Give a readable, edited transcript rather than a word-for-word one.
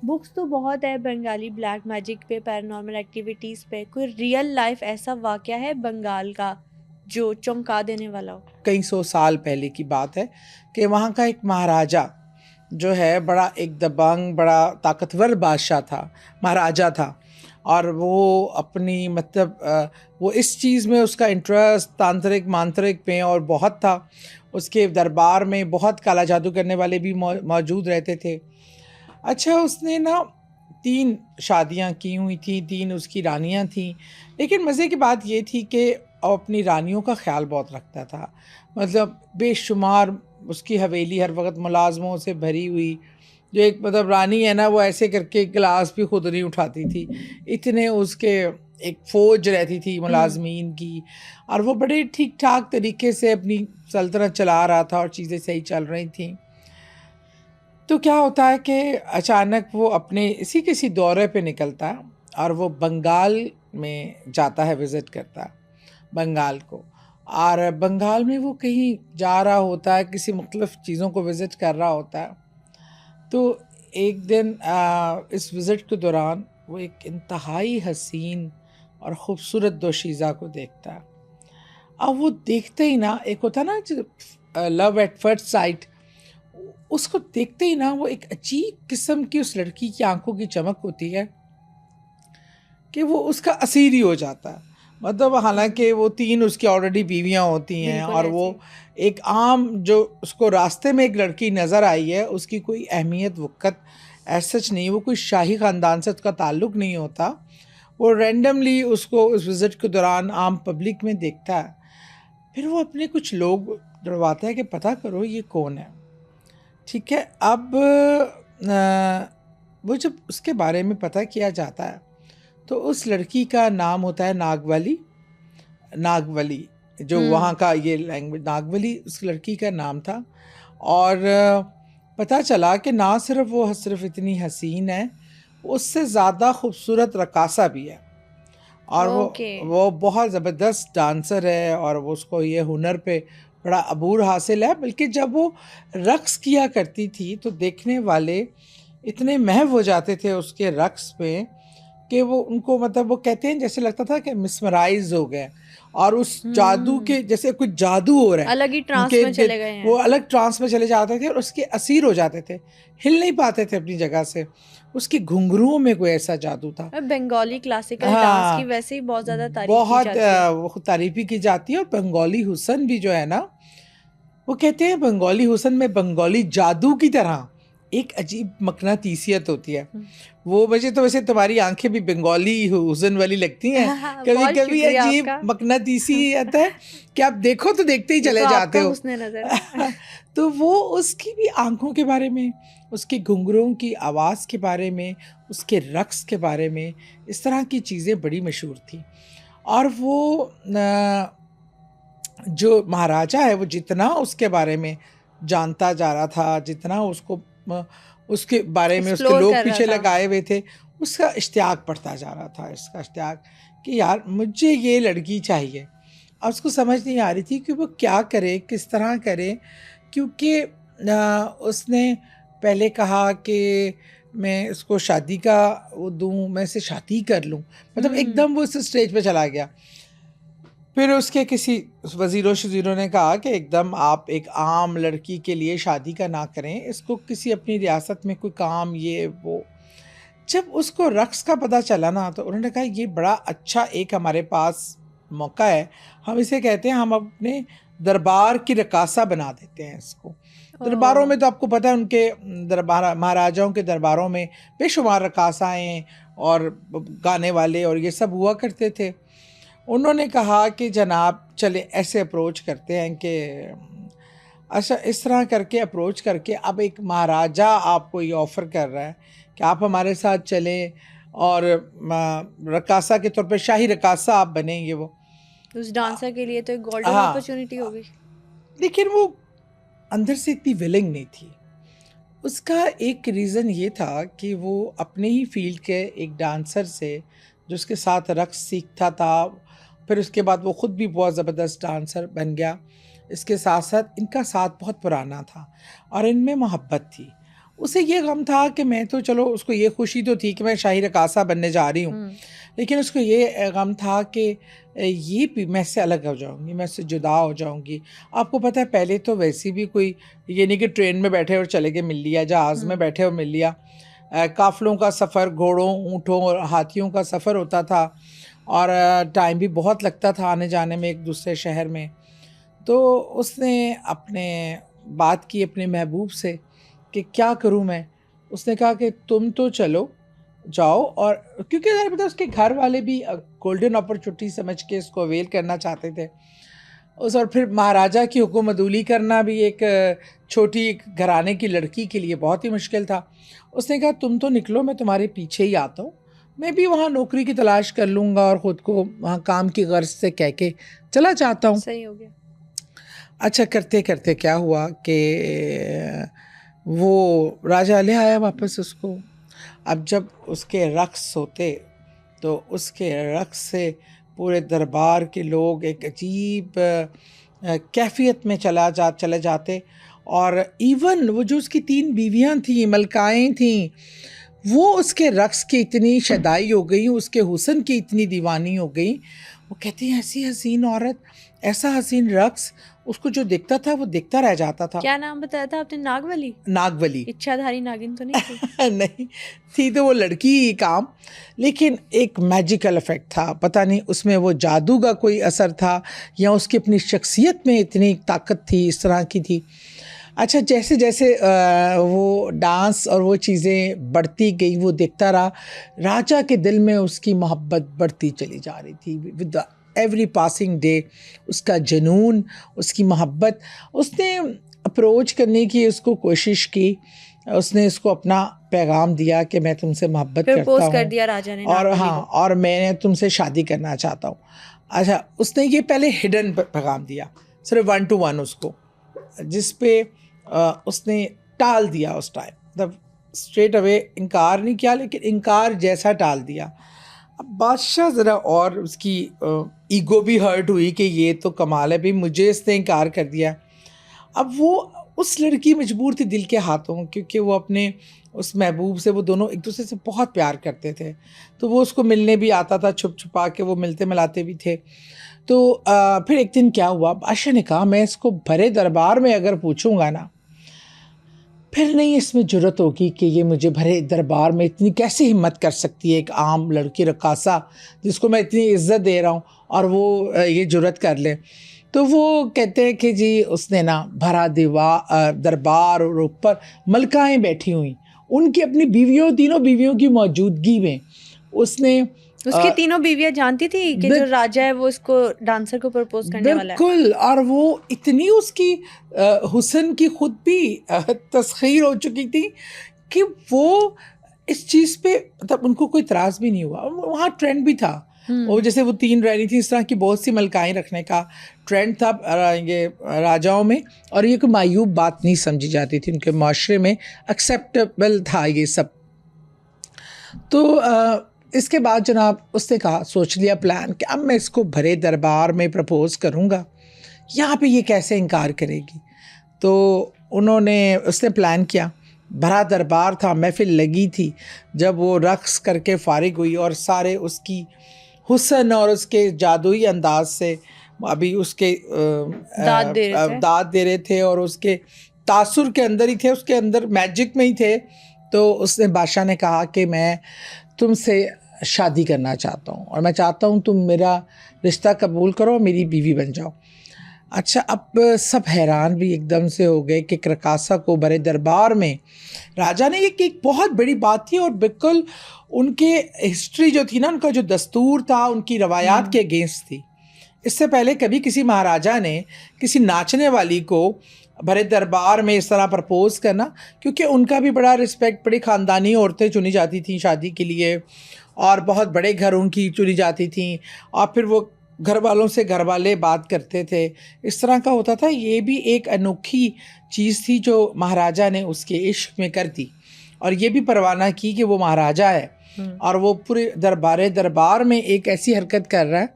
Books तो बहुत है बंगाली ब्लैक मैजिक पे, पैरानॉर्मल एक्टिविटीज़ पे। कोई रियल लाइफ ऐसा वाक़या है बंगाल का जो चौंका देने वाला हो? कई सौ साल पहले की बात है कि वहाँ का एक महाराजा जो है बड़ा एक दबंग बड़ा ताकतवर बादशाह था, महाराजा था। और वो अपनी मतलब वो इस चीज़ में उसका इंटरेस्ट तांत्रिक मांत्रिक में और बहुत था। उसके दरबार में बहुत काला जादू करने वाले भी मौजूद रहते थे। अच्छा, उसने ना 3 शादियाँ की हुई थी, 3 उसकी रानियाँ थीं। लेकिन मज़े की बात ये थी कि वो अपनी रानियों का ख़्याल बहुत रखता था। मतलब बेशुमार उसकी हवेली हर वक़्त मुलाज़मों से भरी हुई। जो एक मतलब रानी है ना, वो ऐसे करके गिलास भी खुद नहीं उठाती थी। इतने उसके एक फ़ौज रहती थी हुँ। मुलाज़मीन की, और वो बड़े ठीक-ठाक तरीके से अपनी सल्तनत चला रहा था और चीज़ें सही चल रही थीं। तो क्या होता है कि अचानक वो अपने इसी किसी दौरे पे निकलता है और वो बंगाल में जाता है, विज़िट करता है बंगाल को। और बंगाल में वो कहीं जा रहा होता है, किसी मुख्तलिफ़ चीज़ों को विज़िट कर रहा होता है। तो एक दिन इस विज़िट के दौरान वो एक इंतहाई हसीन और ख़ूबसूरत दोशीज़ा को देखता है। अब वो देखते ही ना, एक होता है ना जो लव एट फर्स्ट साइट, उसको देखते ही ना वो एक अजीब किस्म की उस लड़की की आंखों की चमक होती है कि वो उसका असीर ही हो जाता है। मतलब हुँ। हालांकि वो 3 उसकी ऑलरेडी बीवियां होती हैं, बिल्कुल और वो ऐसे। एक आम जो उसको रास्ते में एक लड़की नज़र आई है, उसकी कोई अहमियत वक़्त सच नहीं, वो कोई शाही ख़ानदान से उसका ताल्लुक़ नहीं होता। वो रैंडमली उसको उस विज़िट के दौरान आम पब्लिक में देखता है। फिर वो अपने कुछ लोग डरवाता है कि पता करो ये कौन है। ठीक है, अब वो जब उसके बारे में पता किया जाता है, तो उस लड़की का नाम होता है नागवली। नागवली, जो वहाँ हुँ। का ये लैंग्वेज नागवली उस लड़की का नाम था। और पता चला कि ना सिर्फ़ वो सिर्फ़ इतनी हसीन है, उससे ज़्यादा खूबसूरत रक़ासा भी है। और ओके। वो बहुत ज़बरदस्त डांसर है, और वो उसको ये हुनर पे बड़ा अबूर हासिल है। बल्कि जब वो रक़्स किया करती थी, तो देखने वाले इतने महव हो जाते थे उसके रक़्स पे कि वो उनको मतलब वो कहते हैं जैसे लगता था कि मिस्मराइज़ हो गए, और उस जादू हुँ। के जैसे कुछ जादू हो रहा है अलग ही ट्रांस उनके में चले इर्द-गिर्द। गए वो हैं। अलग ट्रांस में चले जाते थे और उसके असीर हो जाते थे, हिल नहीं पाते थे अपनी जगह से। उसके घुंघरुओं में कोई ऐसा जादू था। बंगाली क्लासिकल डांस की हाँ, वैसे ही बहुत ज़्यादा तारीफ़ की बहुत जाती है। वो तारीफ़ भी की जाती है। और बंगाली हुस्न भी जो है ना, वो कहते हैं बंगाली हुस्न में बंगाली जादू की तरह एक अजीब मकनातीसियत होती है। हुँ। वो वैसे तो वैसे तुम्हारी आँखें भी बंगाली हुस्न वाली लगती हैं। बहुत कभी-कभी शुक्रिया अजीब आपका। मकनातीसियत है कि आप देखो तो देखते ही ये चले तो जाते आपका हो। हुस्न नज़र है। तो वो उसकी भी आँखों के बारे में, उसके घुंघरुओं की आवाज़ के बारे में, उसके रक़्स के बारे में, इस तरह की चीज़ें बड़ी मशहूर थी। और वो जो महाराजा है, वो जितना उसके बारे में जानता जा रहा था, जितना उसको उसके बारे में उसके एक्सप्लोर लोग कर रहा पीछे था। लगाए हुए थे, उसका इश्तियाक बढ़ता जा रहा था, इसका इश्तियाक कि यार मुझे ये लड़की चाहिए। अब उसको समझ नहीं आ रही थी कि वो क्या करे, किस तरह करे, क्योंकि उसने पहले कहा कि मैं उसको शादी का वो दूँ, मैं इससे शादी कर लूँ। मतलब हुँ। एकदम वो उस स्टेज पे चला गया। फिर उसके किसी वज़ीरों-शज़ीरों ने कहा कि एकदम आप एक आम लड़की के लिए शादी का ना करें, इसको किसी अपनी रियासत में कोई काम ये वो। जब उसको रक़्स का पता चला ना, तो उन्होंने कहा ये बड़ा अच्छा एक हमारे पास मौका है, हम इसे कहते हैं हम अपने दरबार की रक़ासा बना देते हैं इसको। दरबारों ओह! में तो आपको पता है उनके दरबार महाराजाओं के दरबारों में बेशुमार रक़ासाएँ और गाने वाले और ये सब हुआ करते थे। उन्होंने कहा कि जनाब चलें ऐसे अप्रोच करते हैं कि अच्छा इस तरह करके अप्रोच करके अब एक महाराजा आपको ये ऑफ़र कर रहा है कि आप हमारे साथ चलें, और रक़ासा के तौर पे शाही रक़ासा आप बनेंगे वो। उस अ, डांसर के लिए तो एक गोल्डन हाँ, अपॉर्च्युनिटी होगी। लेकिन वो अंदर से इतनी विलिंग नहीं थी। उसका एक रीज़न ये था कि वो अपने ही फ़ील्ड के एक डांसर से जो उसके साथ रक़्स सीखता था, फिर उसके बाद वो ख़ुद भी बहुत ज़बरदस्त डांसर बन गया। इसके साथ-साथ इनका साथ बहुत पुराना था और इनमें मोहब्बत थी। उसे ये गम था कि मैं तो चलो, उसको ये खुशी तो थी कि मैं शाही रकासा बनने जा रही हूँ, लेकिन उसको ये गम था कि ये भी मैं इससे अलग हो जाऊंगी, मैं इससे जुदा हो जाऊंगी। आपको पता है पहले तो वैसे भी कोई ये नहीं कि ट्रेन में बैठे और चले गए मिल लिया, जहाज़ में बैठे और मिल लिया। काफ़िलों का सफ़र, घोड़ों, ऊँटों और हाथियों का सफ़र होता था और टाइम भी बहुत लगता था आने जाने में एक दूसरे शहर में। तो उसने अपने बात की अपने महबूब से कि क्या करूं मैं। उसने कहा कि तुम तो चलो जाओ, और क्योंकि ज़रा पता उसके घर वाले भी गोल्डन अपॉर्चुनिटी समझ के इसको अवेल करना चाहते थे उस, और फिर महाराजा की हुक्म अदूली करना भी एक छोटी घराने की लड़की के लिए बहुत ही मुश्किल था। उसने कहा तुम तो निकलो, मैं तुम्हारे पीछे ही आता हूँ, मैं भी वहाँ नौकरी की तलाश कर लूँगा और ख़ुद को वहाँ काम की गर्ज से कह के चला जाता हूँ। सही हो गया। अच्छा, करते करते क्या हुआ कि वो राजा ले आया वापस उसको। अब जब उसके रक़्स होते तो उसके रक़्स से पूरे दरबार के लोग एक अजीब कैफियत में चले जाते, और इवन वो जो उसकी 3 बीवियां थीं, मलकाएं थीं, वो उसके रक़्स की इतनी शदाई हो गई, उसके हुस्न की इतनी दीवानी हो गई। वो कहती हैं ऐसी हसीन औरत, ऐसा हसीन रक़्स, उसको जो देखता था वो देखता रह जाता था। क्या नाम बताया था आपने? नागवली? नागवली। इच्छाधारी नागिन तो नहीं थी? नहीं थी, तो वो लड़की ही काम, लेकिन एक मैजिकल इफेक्ट था। पता नहीं उसमें वो जादू का कोई असर था या उसकी अपनी शख्सियत में इतनी ताकत थी, इस तरह की थी। अच्छा, जैसे जैसे वो डांस और वो चीज़ें बढ़ती गई, वो देखता रहा, राजा के दिल में उसकी मोहब्बत बढ़ती चली जा रही थी विद एवरी पासिंग डे। उसका जुनून, उसकी मोहब्बत, उसने अप्रोच करने की उसको कोशिश की, उसने इसको अपना पैगाम दिया कि मैं तुमसे मोहब्बत करता प्रपोज हूँ कर दिया राजा ने और नागवली हाँ, को। और मैं तुमसे शादी करना चाहता हूँ। अच्छा, उसने ये पहले हिडन पैगाम दिया, सिर्फ 1 to 1 उसको, जिस पे उसने टाल दिया उस टाइम, मतलब स्ट्रेट अवे इनकार नहीं किया, लेकिन इनकार जैसा टाल दिया। अब बादशाह ज़रा और उसकी ईगो भी हर्ट हुई कि ये तो कमाल है, भी मुझे इसने इनकार कर दिया। अब वो उस लड़की मजबूर थी दिल के हाथों, क्योंकि वो अपने उस महबूब से, वो दोनों एक दूसरे से बहुत प्यार करते थे, तो वो उसको मिलने भी आता था, छुप छुपा के वो मिलते मिलाते भी थे। तो फिर एक दिन क्या हुआ, बादशाह ने कहा मैं इसको भरे दरबार में अगर पूछूंगा ना, फिर नहीं इसमें जुर्रत होगी कि ये मुझे भरे दरबार में इतनी कैसे हिम्मत कर सकती है, एक आम लड़की रकासा जिसको मैं इतनी इज्जत दे रहा हूँ, और वो ये जुर्रत कर ले। तो वो कहते हैं कि जी उसने ना भरा दरबार और ऊपर मलकाएं बैठी हुई, उनकी अपनी बीवियों, तीनों बीवियों की मौजूदगी में उसने उसकी तीनों बीवियां जानती थी कि जो राजा है वो इसको डांसर को प्रपोज करने वाला है। बिल्कुल, और वो इतनी उसकी हुस्न की खुद भी तस्खीर हो चुकी थी कि वो इस चीज़ पे, मतलब उनको कोई इतराज़ भी नहीं हुआ। वहाँ ट्रेंड भी था, और जैसे वो 3 रहनी थी, इस तरह की बहुत सी मलकाएं रखने का ट्रेंड था ये राजाओं में, और ये कोई मायूब बात नहीं समझी जाती थी, उनके माशरे में एक्सेप्टेबल था ये सब। तो इसके बाद जनाब उसने कहा, सोच लिया प्लान कि अब मैं इसको भरे दरबार में प्रपोज करूँगा, यहाँ पे ये कैसे इनकार करेगी। तो उसने प्लान किया, भरा दरबार था, महफिल लगी थी। जब वो रक़्स करके फारिग हुई और सारे उसकी हुस्न और उसके जादुई अंदाज से अभी उसके दाद दे रहे थे, और उसके तासुर के अंदर ही थे, उसके अंदर मैजिक में ही थे। तो उसने बादशाह ने कहा कि मैं तुमसे शादी करना चाहता हूँ, और मैं चाहता हूँ तुम मेरा रिश्ता कबूल करो, मेरी बीवी बन जाओ। अच्छा, अब सब हैरान भी एकदम से हो गए कि रकासा को बड़े दरबार में राजा ने, एक बहुत बड़ी बात थी, और बिल्कुल उनके हिस्ट्री जो थी ना, उनका जो दस्तूर था, उनकी रवायात के अगेंस्ट थी। इससे पहले कभी किसी महाराजा ने किसी नाचने वाली को भरे दरबार में इस तरह प्रपोज करना, क्योंकि उनका भी बड़ा रिस्पेक्ट, बड़ी ख़ानदानी औरतें चुनी जाती थीं शादी के लिए, और बहुत बड़े घरों की चुनी जाती थीं, और फिर वो घर वालों से घर वाले बात करते थे, इस तरह का होता था। ये भी एक अनोखी चीज़ थी जो महाराजा ने उसके इश्क में कर दी, और ये भी परवाना की कि वो महाराजा है और वो पूरे दरबार में एक ऐसी हरकत कर रहा है